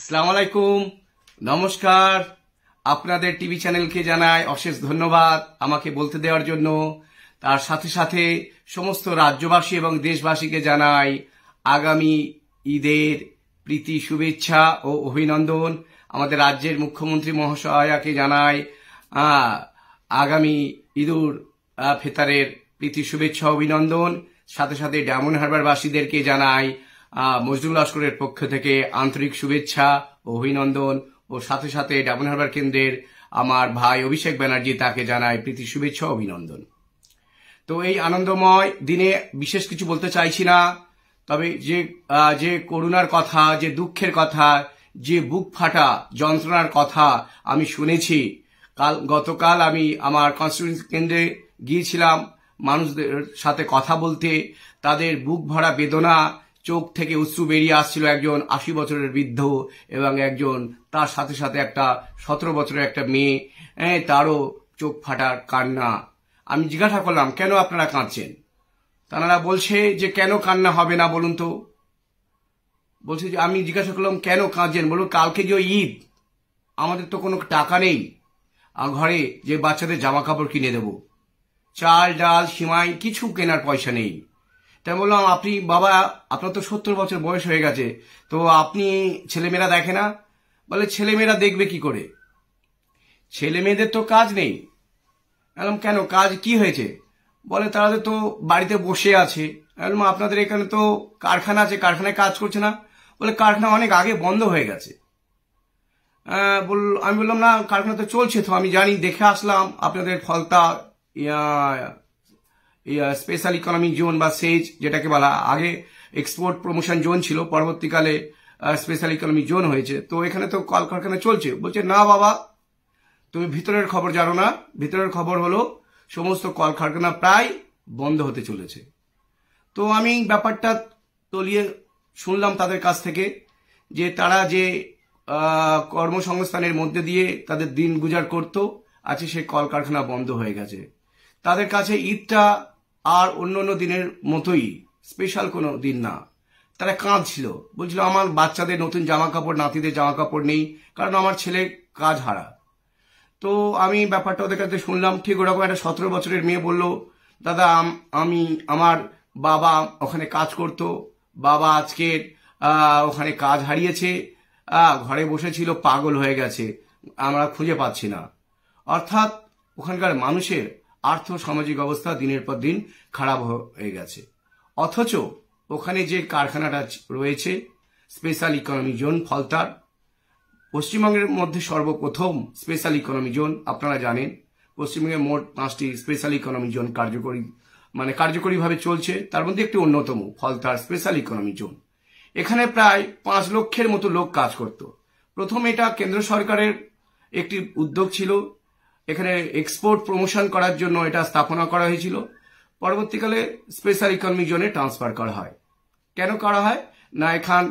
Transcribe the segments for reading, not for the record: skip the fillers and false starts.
আসসালামু আলাইকুম, নমস্কার। আপনাদের টিভি চ্যানেলকে জানাই অশেষ ধন্যবাদ আমাকে বলতে দেওয়ার জন্য। তার সাথে সাথে সমস্ত রাজ্যবাসী এবং দেশবাসীকে জানাই আগামী ঈদের প্রীতি শুভেচ্ছা ও অভিনন্দন। আমাদের রাজ্যের মুখ্যমন্ত্রী মহাশয়াকে জানাই আগামী ঈদুল ফিতরের প্রীতি শুভেচ্ছা অভিনন্দন। সাথে সাথে ডায়মন্ড হারবারবাসীদেরকে জানাই মজদুর লস্করের পক্ষ থেকে আন্তরিক শুভেচ্ছা ও অভিনন্দন। ও সাথে সাথে ডায়মন্ড হারবার কেন্দ্রের আমার ভাই অভিষেক ব্যানার্জি, তাকে জানাই প্রীতি শুভেচ্ছা ও অভিনন্দন। তো এই আনন্দময় দিনে বিশেষ কিছু বলতে চাইছি না, তবে যে করুণার কথা, যে দুঃখের কথা, যে বুক ফাটা যন্ত্রণার কথা আমি শুনেছি। গতকাল আমি আমার কনস্টিটিউয়েন্সি কেন্দ্রে গিয়েছিলাম মানুষদের সাথে কথা বলতে। তাদের বুক ভরা বেদনা, চোখ থেকে অশ্রু বেরিয়ে আসছিল। একজন 80 বছরের বৃদ্ধ এবং একজন তার সাথে সাথে একটা 17 বছরের একটা মেয়ে, তারও চোখ ফাটার কান্না। আমি জিজ্ঞাসা করলাম, কেন আপনারা কাঁদছেন? তারা বলছে যে কেন কান্না হবে না বলুন তো। বলছে যে, আমি জিজ্ঞাসা করলাম কেন কাঁদছেন? বলুন, কালকে যে ঈদ, আমাদের তো কোনো টাকা নেই ঘরে যে বাচ্চাদের জামা কাপড় কিনে দেব, চাল ডাল সিমাই কিছু কেনার পয়সা নেই। তাই বললাম, আপনি বাবা, আপনার তো 70 বছর বয়স হয়ে গেছে, তো আপনি ছেলেমেয়েরা দেখে না? বলে, ছেলেমেয়েরা দেখবে কি করে, ছেলে মেয়েদের তো কাজ নেই। বললাম, কেন, কাজ কি হয়েছে? বলে, তারা তো বাড়িতে বসে আছে। বললাম, আপনাদের এখানে তো কারখানা আছে, কারখানায় কাজ করছে না? বলে, কারখানা অনেক আগে বন্ধ হয়ে গেছে। আমি বললাম, না, কারখানা তো চলছে, তো আমি জানি, দেখে আসলাম আপনাদের ফলতা স্পেশাল ইকোনমিক জোন বা সেজ যেটাকে বলা, আগে এক্সপোর্ট প্রমোশন জোন ছিল, পরবর্তীকালে স্পেশাল ইকোনমিক জোন হয়েছে। তো এখানে তো কলকারখানা চলছে। বলছে, না বাবা, তুমি ভিতরের খবর জানো না। ভিতরের খবর হলো সমস্ত কলকারখানা প্রায় বন্ধ হতে চলেছে। তো আমি ব্যাপারটা তলিয়ে শুনলাম তাদের কাছ থেকে, যে তারা যে কর্মসংস্থানের মধ্যে দিয়ে তাদের দিন গুজার করত, আছে সে কলকারখানা বন্ধ হয়ে গেছে। তাদের কাছে ঈদটা আর অন্য দিনের মতোই স্পেশাল কোনো দিন না। তারা কাঁদছিল, বলছিল, আমার বাচ্চাদের নতুন জামা কাপড়, নাতিদের জামা কাপড় নেই, কারণ আমার ছেলে কাজ হারা। তো আমি ব্যাপারটা ওদের কাছে শুনলাম। ঠিক ওরকম একটা 17 বছরের মেয়ে বলল, দাদা, আমার বাবা ওখানে কাজ করতো, বাবা আজকে ওখানে কাজ হারিয়েছে, ঘরে বসেছিল, পাগল হয়ে গেছে, আমরা খুঁজে পাচ্ছি না। অর্থাৎ ওখানকার মানুষের আর্থ সামাজিক অবস্থা দিনের পর দিন খারাপ হয়ে গেছে। অথচ ওখানে যে কারখানাটা রয়েছে স্পেশাল ইকোনমি জোন ফলতার, পশ্চিমবঙ্গের মধ্যে সর্বপ্রথম স্পেশাল ইকোনমি জোন। আপনারা জানেন পশ্চিমবঙ্গে মোট 5টি স্পেশাল ইকোনমি জোন কার্যকরীভাবে চলছে। তার মধ্যে একটি অন্যতম ফলতার স্পেশাল ইকোনমি জোন। এখানে প্রায় 5 লক্ষের মতো লোক কাজ করত। প্রথম এটা কেন্দ্র সরকারের একটি উদ্যোগ ছিল, এখানে এক্সপোর্ট প্রমোশন করার জন্য এটা স্থাপনা করা হয়েছিল। পরবর্তীকালে স্পেশাল ইকোনমি জোনে ট্রান্সফার করা হয়। কেন করা হয় না, এখানে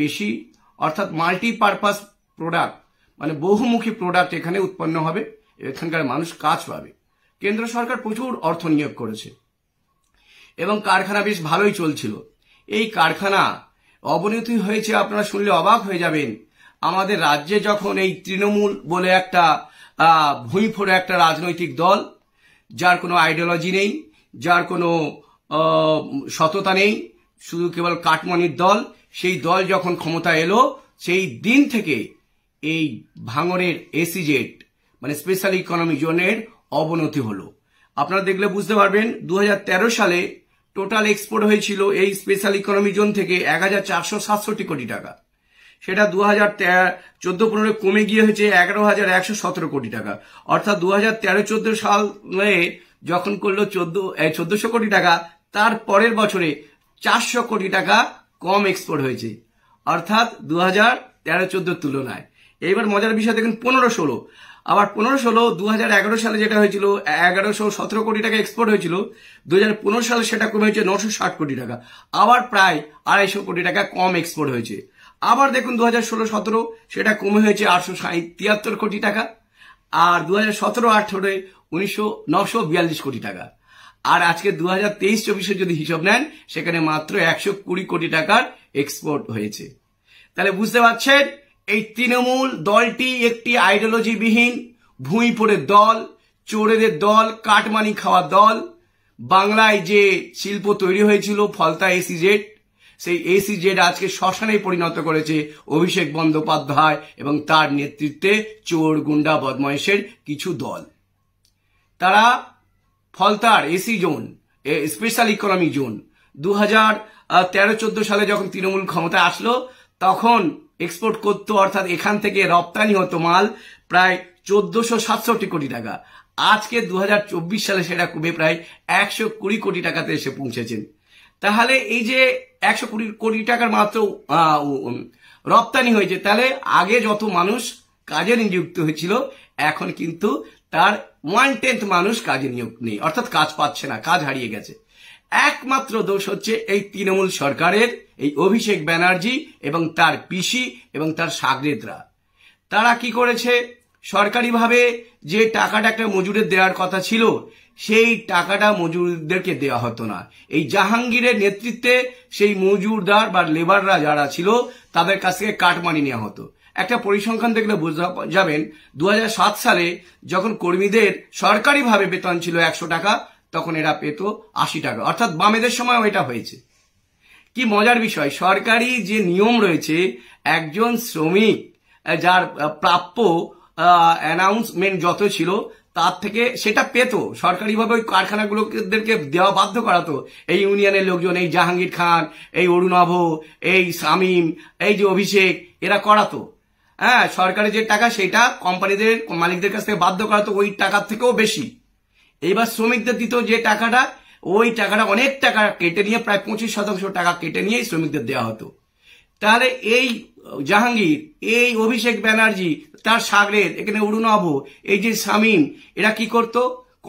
বেশি অর্থাৎ মাল্টিপারপাস প্রোডাক্ট, মানে বহুমুখী প্রোডাক্ট এখানে উৎপন্ন হবে, এখানকার মানুষ কাজ পাবে। কেন্দ্র সরকার প্রচুর অর্থ নিয়োগ করেছে এবং কারখানা বেশ ভালোই চলছিল। এই কারখানা অবনতি হয়েছে, আপনারা শুনলে অবাক হয়ে যাবেন। আমাদের রাজ্যে যখন এই তৃণমূল বলে একটা ভুঁইফোড়া একটা রাজনৈতিক দল, যার কোনো আইডিওলজি নেই, যার কোনো সততা নেই, শুধু কেবল কাটমানির দল, সেই দল যখন ক্ষমতা এলো, সেই দিন থেকে এই ভাঙড়ের এসিজেড মানে স্পেশাল ইকোনমি জোনের অবনতি হলো। আপনারা দেখলে বুঝতে পারবেন। 2013 সালে টোটাল এক্সপোর্ট হয়েছিল এই স্পেশাল ইকোনমি জোন থেকে 1467 কোটি টাকা। সেটা 2014-15 কমে গিয়ে হয়েছে 11,117 কোটি টাকা। অর্থাৎ 2013-14 সালে যখন করলো 1400 কোটি টাকা, তার পরের বছরে 400 কোটি টাকা কম এক্সপোর্ট হয়েছে, অর্থাৎ 2013-14 তুলনায়। এইবার মজার বিষয় দেখুন, 15-16, আবার 15-16 2011 সালে যেটা হয়েছিল 1117 কোটি টাকা এক্সপোর্ট হয়েছিল, 2015 সালে সেটা কমে হয়েছে 960 কোটি টাকা, আবার প্রায় 250 কোটি টাকা কম এক্সপোর্ট হয়েছে। আবার দেখুন 2016-17 সেটা কমে হয়েছে 873 কোটি টাকা, আর 2017-18 942 কোটি টাকা। আর আজকে 2023-24 যদি হিসাব নেন, সেখানে মাত্র 120 কোটি টাকার এক্সপোর্ট হয়েছে। তাহলে বুঝতে পারছেন এই তৃণমূল দলটি একটি আইডিওলজিবিহীন ভুঁইপোড়ের দল, চোরেদের দল, কাটমানি খাওয়া দল। বাংলায় যে শিল্প তৈরি হয়েছিল ফলতা এসিজেড, সেই এসিজেড আজকে শ্মশানে পরিণত করেছে অভিষেক বন্দ্যোপাধ্যায় এবং তার নেতৃত্বে চোর গুন্ডা বদমাইশের কিছু দল। তারা ফলতার এসি জোন, স্পেশাল ইকোনমিক জোন 2013-14 সালে যখন তৃণমূল ক্ষমতায় আসলো তখন এক্সপোর্ট করতো, অর্থাৎ এখান থেকে রপ্তানি হতো মাল প্রায় 1467 কোটি টাকা। আজকে 2024 সালে সেটা কমে প্রায় 120 কোটি টাকাতে এসে পৌঁছেছেন। তাহলে এই যে 120 কোটি টাকার মাত্র রপ্তানি হয়েছে, তাহলে আগে যত মানুষ কাজে নিযুক্ত হয়েছিল এখন কিন্তু তার 1/10 মানুষ কাজে নিয়োগ নেই, অর্থাৎ কাজ পাচ্ছে না, কাজ হারিয়ে গেছে। একমাত্র দোষ হচ্ছে এই তৃণমূল সরকারের, এই অভিষেক ব্যানার্জি এবং তার পিসি এবং তার সাগরেদরা। তারা কি করেছে, সরকারিভাবে যে টাকাটা একটা মজুরের দেওয়ার কথা ছিল সেই টাকাটা মজুরদেরকে দেওয়া হতো না। এই জাহাঙ্গীরের নেতৃত্বে সেই মজুরদার বা লেবাররা যারা ছিল তাদের কাছ থেকে কাটমানি নেওয়া হতো। একটা পরিসংখ্যান দেখলে বোঝা যাবেন, 2007 সালে যখন কর্মীদের সরকারিভাবে বেতন ছিল 100 টাকা, তখন এরা পেত 80 টাকা, অর্থাৎ বামেদের সময় এটা হয়েছে। কি মজার বিষয়, সরকারি যে নিয়ম রয়েছে, একজন শ্রমিক যার প্রাপ্য অ্যানাউন্সমেন্ট যত ছিল তার থেকে সেটা পেত, সরকারিভাবে ওই কারখানাগুলোদেরকে দেওয়া বাধ্য করাতো এই ইউনিয়নের লোকজন, এই জাহাঙ্গীর খান, এই অরুণাভ, এই শামীম, এই যে অভিষেক, এরা করাতো। হ্যাঁ, সরকারের যে টাকা সেটা কোম্পানিদের মালিকদের কাছ থেকে বাধ্য করাতো ওই টাকার থেকেও বেশি। এইবার শ্রমিকদের দিত যে টাকাটা, ওই টাকাটা অনেক টাকা কেটে নিয়ে প্রায় 25% টাকা কেটে নিয়ে শ্রমিকদের দেওয়া হতো। তাহলে এই জাহাঙ্গীর, এই অভিষেক ব্যানার্জি, তার সাগরেদ, এখানে অরুণাভ, এই যে শামীম, এরা কি করত,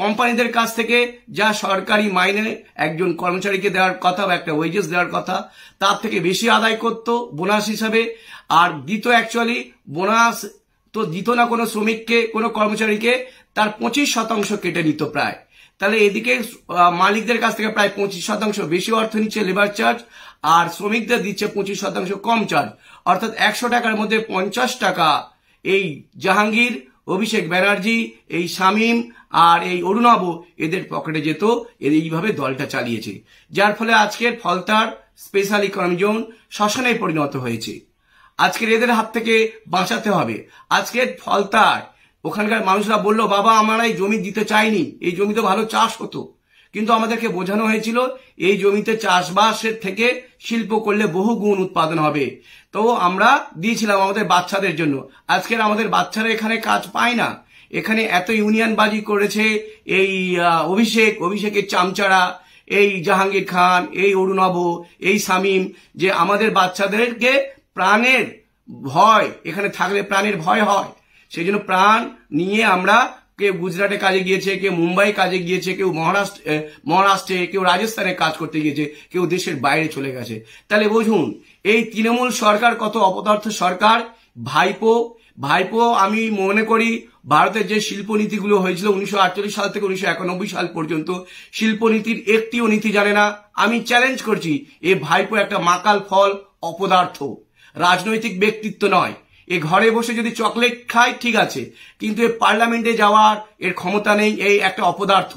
কোম্পানিদের কাছ থেকে যা সরকারি মাইনে একজন কর্মচারীকে দেওয়ার কথা বা একটা ওয়েজেস দেওয়ার কথা তার থেকে বেশি আদায় করত বোনাস হিসাবে। আর দিত অ্যাকচুয়ালি বোনাস তো দিত না কোনো শ্রমিককে, কোনো কর্মচারীকে, তার 25% কেটে নিত প্রায়। তাহলে এদিকে মালিকদের কাছ থেকে প্রায় 25% বেশি অর্থ নিচ্ছে লেবার চার্জ, আর শ্রমিকদের দিচ্ছে 25% কম চার্জ, অর্থাৎ 100 টাকার মধ্যে 50 টাকা এই জাহাঙ্গীর, অভিষেক ব্যানার্জি, এই শামীম আর এই অরুণাভ এদের পকেটে যেত। এইভাবে দলটা চালিয়েছে, যার ফলে আজকের ফলতার স্পেশাল ইকোনমি জোন শ্মশানে পরিণত হয়েছে। আজকের এদের হাত থেকে বাঁচাতে হবে। আজকের ফলতার ওখানকার মানুষরা বললো, বাবা আমরা এই জমি দিতে চাইনি, এই জমিতে ভালো চাষ হতো, কিন্তু আমাদেরকে বোঝানো হয়েছিল এই জমিতে চাষবাসের থেকে শিল্প করলে বহু গুণ উৎপাদন হবে, তো আমরা দিয়েছিলাম আমাদের বাচ্চাদের জন্য। আজকের আমাদের বাচ্চারা এখানে কাজ পায় না। এখানে এত ইউনিয়নবাজি করেছে এই অভিষেকের চামচারা, এই জাহাঙ্গীর খান, এই অরুণাভ, এই শামীম, যে আমাদের বাচ্চাদেরকে প্রাণের ভয়, এখানে থাকলে প্রাণের ভয় হয়, সেই জন্য প্রাণ নিয়ে আমরা, কেউ গুজরাটে কাজে গিয়েছে, কেউ মুম্বাই কাজে গিয়েছে, কেউ মহারাষ্ট্রে, কেউ রাজস্থানে কাজ করতে গিয়েছে, কেউ দেশের বাইরে চলে গেছে। তাহলে বুঝুন এই তৃণমূল সরকার কত অপদার্থ সরকার। ভাইপো আমি মনে করি ভারতের যে শিল্পনীতিগুলো হয়েছিল 1948 সাল থেকে 1991 সাল পর্যন্ত, শিল্পনীতির একটিও নীতি জানে না। আমি চ্যালেঞ্জ করছি, এ ভাইপো একটা মাকাল ফল, অপদার্থ, রাজনৈতিক ব্যক্তিত্ব নয়। এ ঘরে বসে যদি চকলেট খায় ঠিক আছে, কিন্তু এ পার্লামেন্টে যাওয়ার এর ক্ষমতা নেই, এই একটা অপদার্থ।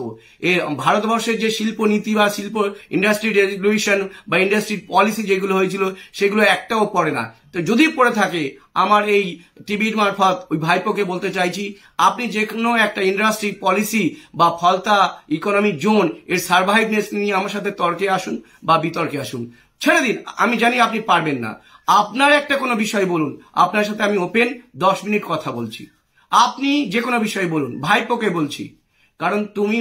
এ ভারতবর্ষের যে শিল্প নীতি বা শিল্প ইন্ডাস্ট্রি রেগুলেশন বা ইন্ডাস্ট্রি পলিসি যেগুলো হয়েছিল সেগুলো একটাও পড়ে না। তো যদি পড়ে থাকে, আমার এই টিভির মারফত ওই ভাইপোকে বলতে চাইছি, আপনি যে কোনো একটা ইন্ডাস্ট্রি পলিসি বা ফলতা ইকোনমিক জোন এর সার্ভাইভনেস নিয়ে আমার সাথে তর্কে আসুন বা বিতর্কে আসুন। ছেড়ে দিন, আমি জানি আপনি পারবেন না, আপনার একটা কোনো বিষয় বলুন, আপনার সাথে আমি ওপেন 10 মিনিট কথা বলছি। আপনি যে কোনো বিষয় বলুন, ভাইপোকে বলছি, কারণ তুমি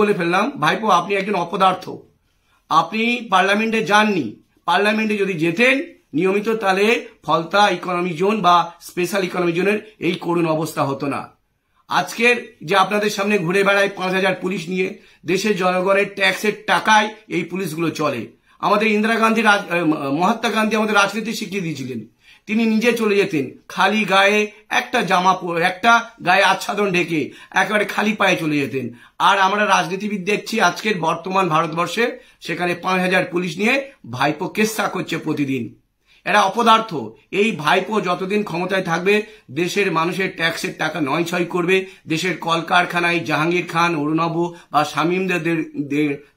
বলে ফেললাম, ভাইপো আপনি একজন অপদার্থ। আপনি পার্লামেন্টে যাননি, পার্লামেন্টে যদি যেতেন নিয়মিত, তাহলে ফলতা ইকোনমি জোন বা স্পেশাল ইকোনমি জোনের এই করুণ অবস্থা হতো না। আজকের যে আপনাদের সামনে ঘুরে বেড়ায় 5000 পুলিশ নিয়ে, দেশের জনগণের ট্যাক্সের টাকায় এই পুলিশগুলো চলে। আমাদের মহাত্মা গান্ধী আমাদের রাজনীতি শিখিয়ে দিয়েছিলেন। তিনি নিজে চলে যেতেন খালি গায়ে, একটা গায়ে আচ্ছাদন ঢেকে একেবারে খালি পায়ে চলে যেতেন। আর আমরা রাজনীতিবিদ দেখছি আজকের বর্তমান ভারতবর্ষে, সেখানে 5000 পুলিশ নিয়ে ভাইপো কেসা করছে প্রতিদিন। এরা অপদার্থ। এই ভাইপো যতদিন ক্ষমতায় থাকবে দেশের মানুষের ট্যাক্সের টাকা নয় করবে, দেশের কলকারখানায় জাহাঙ্গীর খান, অরুণাভ বা শামীমদের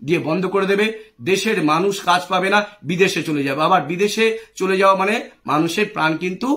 দিয়ে বন্ধ করে দেবে, দেশের মানুষ কাজ পাবে না, বিদেশে চলে যাবে। আবার বিদেশে চলে যাওয়া মানে মানুষের প্রাণ কিন্তু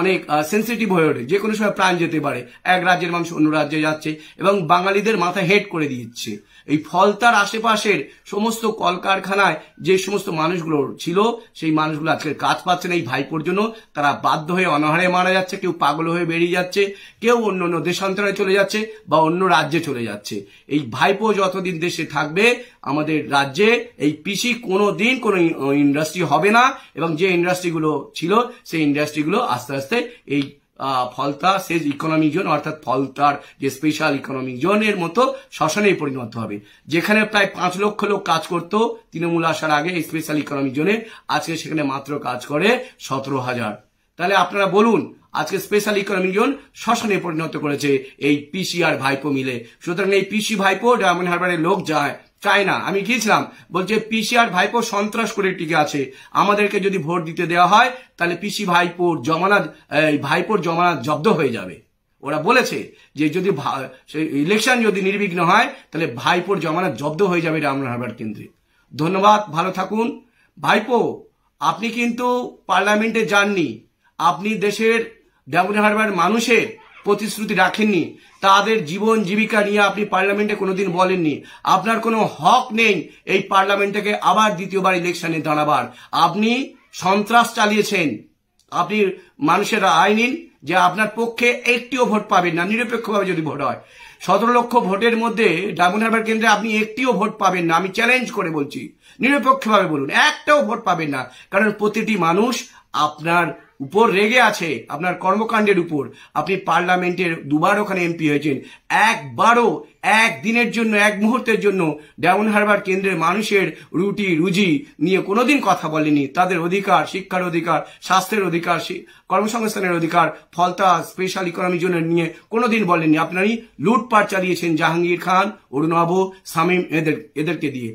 অনেক সেন্সিটিভ হয়ে ওঠে, যে কোনো সময় প্রাণ যেতে পারে। এক রাজ্যের মানুষ অন্য রাজ্যে যাচ্ছে এবং বাঙালিদের মাথা হেড করে দিচ্ছে। এই ফলতার আশেপাশের সমস্ত কলকারখানায় যে সমস্ত মানুষগুলো ছিল সেই মানুষগুলো আজকে কাজ পাচ্ছে না এই ভাইপোর জন্য। তারা বাধ্য হয়ে অনাহারে মারা যাচ্ছে, কেউ পাগল হয়ে বেরিয়ে যাচ্ছে, কেউ অন্য অন্য দেশান্তরে চলে যাচ্ছে বা অন্য রাজ্যে চলে যাচ্ছে। এই ভাইপো যতদিন দেশে থাকবে আমাদের রাজ্যে এই পিসি কোনো দিন কোনো ইন্ডাস্ট্রি হবে না, এবং যে ইন্ডাস্ট্রিগুলো ছিল সেই ইন্ডাস্ট্রিগুলো আস্তে আস্তে এই ফলতা সেজ ইকোনমিক জোন অর্থাৎ ফলতার যে স্পেশাল ইকোনমিক জোনের মতো শ্মশানে পরিণত হবে। যেখানে প্রায় 5 লক্ষ লোক কাজ করত তৃণমূল আসার আগে এই স্পেশাল ইকোনমিক জোনে, আজকে সেখানে মাত্র কাজ করে 17,000। তাহলে আপনারা বলুন, আজকে স্পেশাল ইকোনমিক জোন শ্মশানে পরিণত করেছে এই পিসি আর ভাইপো মিলে। সুতরাং এই পিসি ভাইপো ডায়মন্ড হারবারের লোক চায় না। আমি গিয়েছিলাম, বলছে পিসি আর ভাইপো সন্ত্রাস করে টিকে আছে, আমাদেরকে যদি ভোট দিতে দেওয়া হয় তাহলে পিসি ভাইপোর জমানত জব্দ হয়ে যাবে। ওরা বলেছে যে যদি ইলেকশন যদি নির্বিঘ্ন হয় তাহলে ভাইপোর জমানত জব্দ হয়ে যাবে ডায়মন্ড হারবার কেন্দ্রে। ধন্যবাদ, ভালো থাকুন। ভাইপো, আপনি কিন্তু পার্লামেন্টে যাননি, আপনি দেশের ডায়মন্ড হারবার মানুষের প্রতিশ্রুতি রাখেননি, তাদের জীবন জীবিকা নিয়ে আপনি পার্লামেন্টে কোনোদিন বলেননি। আপনার কোনো হক নেই এই পার্লামেন্ট থেকে আবার দ্বিতীয়বার ইলেকশনে দাঁড়াবার। আপনি সন্ত্রাস চালিয়েছেন। আপনি মানুষের রায় নিন যে আপনার পক্ষে একটিও ভোট পাবেন না, নিরপেক্ষভাবে যদি ভোট হয়। 17 লক্ষ ভোটের মধ্যে ডায়মন্ড হারবার কেন্দ্রে আপনি একটিও ভোট পাবেন না। আমি চ্যালেঞ্জ করে বলছি, নিরপেক্ষভাবে বলুন, একটাও ভোট পাবেন না। কারণ প্রতিটি মানুষ আপনার উপর রেগে আছে, আপনার কর্মকাণ্ডের উপর। আপনি পার্লামেন্টের 2বার ওখানে এমপি হয়েছেন, একবারও একদিনের জন্য, এক মুহূর্তের জন্য ডায়মন্ড হারবার কেন্দ্রের মানুষের রুটি রুজি নিয়ে কোনোদিন কথা বলেনি। তাদের অধিকার, শিক্ষার অধিকার, স্বাস্থ্যের অধিকার, কর্মসংস্থানের অধিকার, ফলতা স্পেশাল ইকোনমি জোন নিয়ে কোনোদিন বলেননি। আপনারই লুটপাট চালিয়েছেন জাহাঙ্গীর খান, অরুণাভ, শামীম এদেরকে দিয়ে।